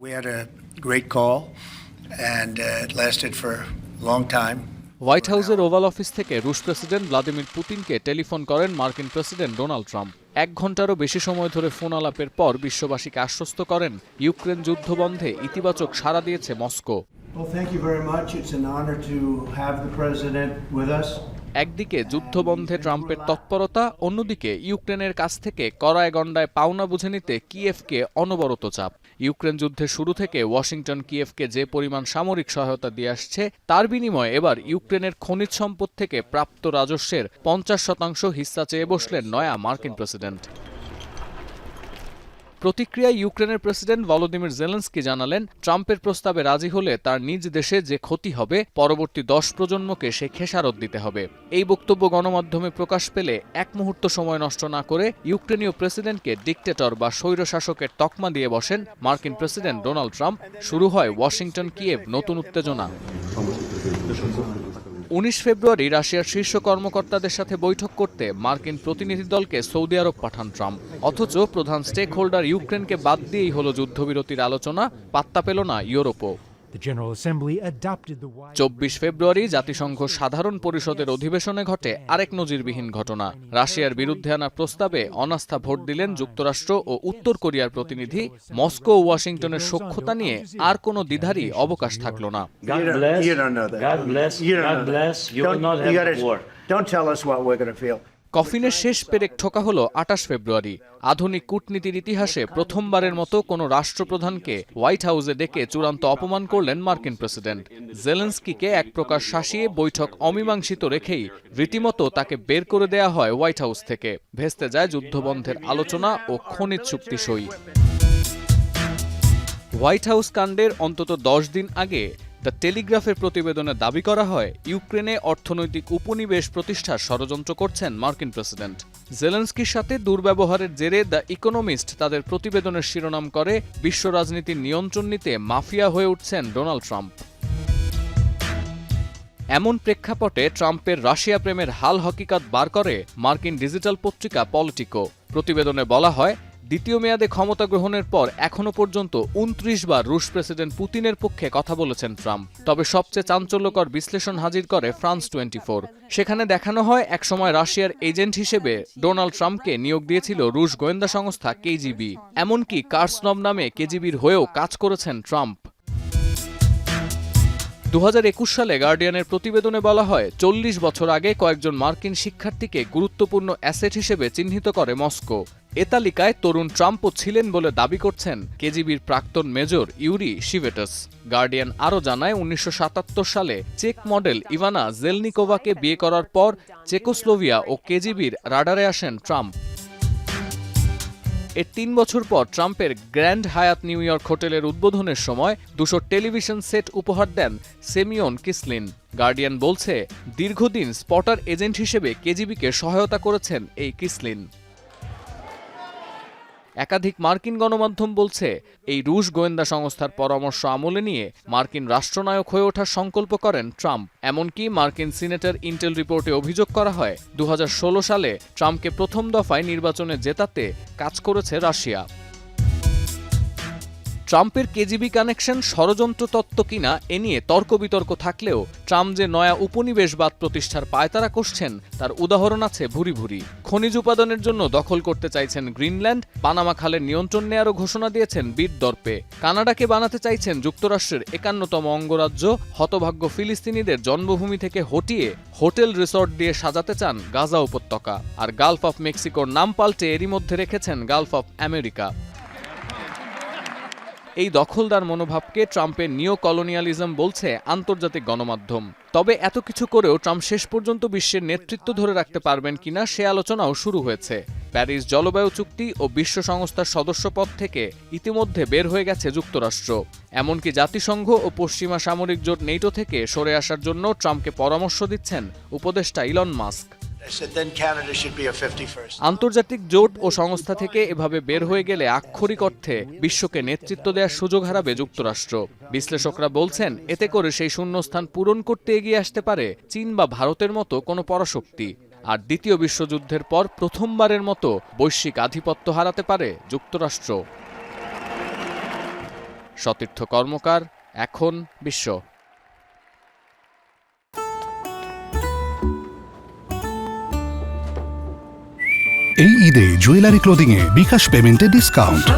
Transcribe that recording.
We had a great call and it lasted for a long time. White হাউসের oval office থেকে রুশ president Vladimir পুতিনকে telephone করেন মার্কিন প্রেসিডেন্ট ডোনাল্ড ট্রাম্প। 1 ঘণ্টারও বেশি সময় ধরে ফোন আলাপের পর বিশ্ববাসীকে আশ্বস্ত করেন ইউক্রেন যুদ্ধ বন্ধে ইতিবাচক সাড়া দিয়েছে Moscow. Well, thank you very much. It's an honor to have the president with us. একদিকে যুদ্ধবন্ধে ট্রাম্পের তৎপরতা, অন্যদিকে ইউক্রেনের কাছ থেকে কড়ায় গণ্ডায় পাওনা বুঝে নিতে কিয়েভকে অনবরত চাপ। ইউক্রেন যুদ্ধের শুরু থেকে ওয়াশিংটন কিয়েভকে যে পরিমাণ সামরিক সহায়তা দিয়ে আসছে, তার বিনিময়ে এবার ইউক্রেনের খনিজ সম্পদ থেকে প্রাপ্ত রাজস্বের 50% হিস্সা চেয়ে বসলেন নয়া মার্কিন প্রেসিডেন্ট। প্রতিক্রিয়ায় ইউক্রেনের প্রেসিডেন্ট ভলোদিমির জেলেনস্কি জানালেন, ট্রাম্পের প্রস্তাবে রাজি হলে তার নিজ দেশে যে ক্ষতি হবে, পরবর্তী 10 প্রজন্মকে সে খেসারত দিতে হবে। এই বক্তব্য গণমাধ্যমে প্রকাশ পেলে এক মুহূর্ত সময় নষ্ট না করে ইউক্রেনীয় প্রেসিডেন্টকে ডিক্টেটর বা স্বৈরশাসকের তকমা দিয়ে বসেন মার্কিন প্রেসিডেন্ট ডোনাল্ড ট্রাম্প। শুরু হয় ওয়াশিংটন কিয়েভ নতুন উত্তেজনা। 19 ফেব্রুয়ারি রাশিয়ার শীর্ষ কর্মকর্তাদের সাথে বৈঠক করতে মার্কিন প্রতিনিধি দলকে সৌদি আরব পাঠান ট্রাম্প। অথচ প্রধান স্টেক হোল্ডার ইউক্রেনকে বাদ দিয়েই হলো যুদ্ধবিরতির আলোচনা, পাত্তা পেল না ইউরোপও। 24 ফেব্রুয়ারি জাতিসংঘ সাধারণ পরিষদের অধিবেশনে ঘটে আরেক নজিরবিহীন ঘটনা। রাশিয়ার বিরুদ্ধে আনা প্রস্তাবে অনাস্থা ভোট দিলেন যুক্তরাষ্ট্র ও উত্তর কোরিয়ার প্রতিনিধি। মস্কো ও ওয়াশিংটনের সখ্যতা নিয়ে আর কোনো দ্বিধারই অবকাশ থাকল না। কফিনের শেষ পেরেক ঠোকা হল 28 ফেব্রুয়ারি। আধুনিক কূটনীতির ইতিহাসে প্রথমবারের মতো কোনো রাষ্ট্রপ্রধানকে হোয়াইট হাউসে ডেকে চূড়ান্ত অপমান করলেন মার্কিন প্রেসিডেন্ট। জেলেনস্কিকে এক প্রকার শাসিয়ে বৈঠক অমীমাংসিত রেখেই রীতিমতো তাকে বের করে দেয়া হয় হোয়াইট হাউস থেকে। ভেস্তে যায় যুদ্ধবন্ধের আলোচনা ও খনিজ চুক্তি সই। হোয়াইট হাউস কাণ্ডের অন্তত 10 দিন আগে দ্য টেলিগ্রাফের প্রতিবেদনে দাবি করা হয়, ইউক্রেনে অর্থনৈতিক উপনিবেশ প্রতিষ্ঠার ষড়যন্ত্র করছেন মার্কিন প্রেসিডেন্ট। জেলেনস্কির সাথে দুর্ব্যবহারের জেরে দ্য ইকোনমিস্ট তাদের প্রতিবেদনের শিরোনাম করে, বিশ্ব রাজনীতির নিয়ন্ত্রণ নিতে মাফিয়া হয়ে উঠছেন ডোনাল্ড ট্রাম্প। এমন প্রেক্ষাপটে ট্রাম্পের রাশিয়া প্রেমের হাল হকিকত বার করে মার্কিন ডিজিটাল পত্রিকা পলিটিকো। প্রতিবেদনে বলা হয়, দ্বিতীয় মেয়াদে ক্ষমতা গ্রহণের পর এখনো পর্যন্ত 29 বার রুশ প্রেসিডেন্ট পুতিনের পক্ষে কথা বলেছেন ট্রাম্প। তবে সবচেয়ে চাঞ্চল্যকর বিশ্লেষণ হাজির করে ফ্রান্স 24। সেখানে দেখানো হয়, একসময় রাশিয়ার এজেন্ট হিসেবে ডোনাল্ড ট্রাম্পকে নিয়োগ দিয়েছিল রুশ গোয়েন্দা সংস্থা কেজিবি। এমনকি কার্সনভ নামে কেজিবির হয়েও কাজ করেছেন ট্রাম্প। 2021 সালে গার্ডিয়ানের প্রতিবেদনে বলা হয়, 40 বছর আগে কয়েকজন মার্কিন শিক্ষার্থীকে গুরুত্বপূর্ণ অ্যাসেট হিসেবে চিহ্নিত করে মস্কো। এ তালিকায় তরুণ ট্রাম্পও ছিলেন বলে দাবি করছেন কেজিবির প্রাক্তন মেজর ইউরি শিভেটাস। গার্ডিয়ান আরও জানায়, 1977 সালে চেক মডেল ইভানা জেলনিকোভাকে বিয়ে করার পর চেকোস্লোভিয়া ও কেজিবির রাডারে আসেন ট্রাম্প। এর 3 বছর পর ট্রাম্পের গ্র্যান্ড হায়াত নিউ ইয়র্ক হোটেলের উদ্বোধনের সময় 200 টেলিভিশন সেট উপহার দেন সেমিয়ন কিসলিন। গার্ডিয়ান বলছে, দীর্ঘদিন স্পটার এজেন্ট হিসেবে কেজিবিকে সহায়তা করেছেন এই কিসলিন। একাধিক মার্কিন গণমাধ্যম বলছে, এই রুশ গোয়েন্দা সংস্থার পরামর্শ আমলে নিয়ে মার্কিন রাষ্ট্রনায়ক হয়ে ওঠার সংকল্প করেন ট্রাম্প। এমনকি মার্কিন সিনেটের ইন্টেল রিপোর্টে অভিযোগ করা হয়, 2016 সালে ট্রাম্পকে প্রথম দফায় নির্বাচনে জেতাতে কাজ করেছে রাশিয়া। ট্রাম্পের কেজিবি কানেকশন ষড়যন্ত্র তত্ত্ব কিনা এ নিয়ে তর্ক বিতর্ক থাকলেও ট্রাম্প যে নয়া উপনিবেশবাদ প্রতিষ্ঠার পায়তারা কষছেন তার উদাহরণ আছে ভুরি ভুরি। খনিজ উপাদানের জন্য দখল করতে চাইছেন গ্রিনল্যান্ড, পানামা খালের নিয়ন্ত্রণ নেয়ারও ঘোষণা দিয়েছেন বীর দর্পে। কানাডাকে বানাতে চাইছেন যুক্তরাষ্ট্রের 51তম অঙ্গরাজ্য। হতভাগ্য ফিলিস্তিনিদের জন্মভূমি থেকে হটিয়ে হোটেল রিসর্ট দিয়ে সাজাতে চান গাজা উপত্যকা। আর গালফ অফ মেক্সিকোর নাম পাল্টে এরই মধ্যে রেখেছেন গালফ অফ আমেরিকা। এই দখলদার মনোভাবকে ট্রাম্পের নিও কলোনিয়ালিজম বলছে আন্তর্জাতিক গণমাধ্যম। তবে এত কিছু করেও ট্রাম্প শেষ পর্যন্ত বিশ্বের নেতৃত্ব ধরে রাখতে পারবেন কিনা সে আলোচনাও শুরু হয়েছে। প্যারিস জলবায়ু চুক্তি ও বিশ্ব সংস্থার সদস্যপদ থেকে ইতিমধ্যে বের হয়ে গেছে যুক্তরাষ্ট্র। এমনকি জাতিসংঘ ও পশ্চিমা সামরিক জোট নেটো থেকে সরে আসার জন্য ট্রাম্পকে পরামর্শ দিচ্ছেন উপদেষ্টা ইলন মাস্ক। আন্তর্জাতিক জোট ও সংস্থা থেকে এভাবে বের হয়ে গেলে আক্ষরিক অর্থে বিশ্বকে নেতৃত্ব দেওয়ার সুযোগ হারাবে যুক্তরাষ্ট্র। বিশ্লেষকরা বলছেন, এতে করে সেই শূন্যস্থান পূরণ করতে এগিয়ে আসতে পারে চীন বা ভারতের মতো কোনো পরাশক্তি। আর দ্বিতীয় বিশ্বযুদ্ধের পর প্রথমবারের মতো বৈশ্বিক আধিপত্য হারাতে পারে যুক্তরাষ্ট্র। সতীর্থ কর্মকার, এখন বিশ্ব। এই ঈদে জুয়েলারি ক্লোদিং এ বিকাশ পেমেন্টে ডিসকাউন্ট।